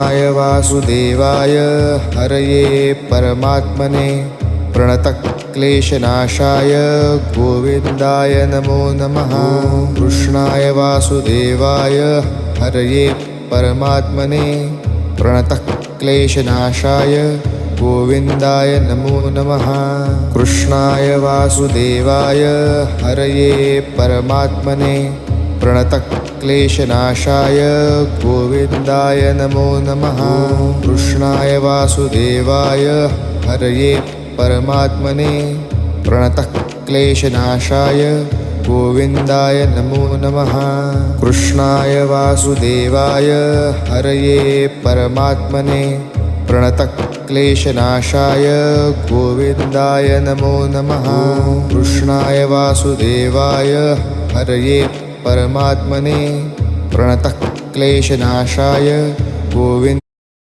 वासुदेवाय हरये परमात्मने प्रणतक्लेशनाशाय गोविन्दाय नमो नमः। कृष्णाय वासुदेवाय हरये परमात्मने प्रणतक्लेशनाशाय गोविन्दाय नमो नमः। कृष्णाय वासुदेवाय हरये परमात्मने प्रणतक्लेशनाशाय गोविन्दाय नमो नमः। कृष्णाय वासुदेवाय हरये परमात्मने प्रणतक्लेशनाशाय गोविन्दाय नमो नमः। कृष्णाय वासुदेवाय हरये परमात्मने प्रणतक्लेशनाशाय गोविन्दाय नमो नमः। कृष्णाय वासुदेवाय हरये परमात्मने प्रणतक्लेशनाशाय गोविन्द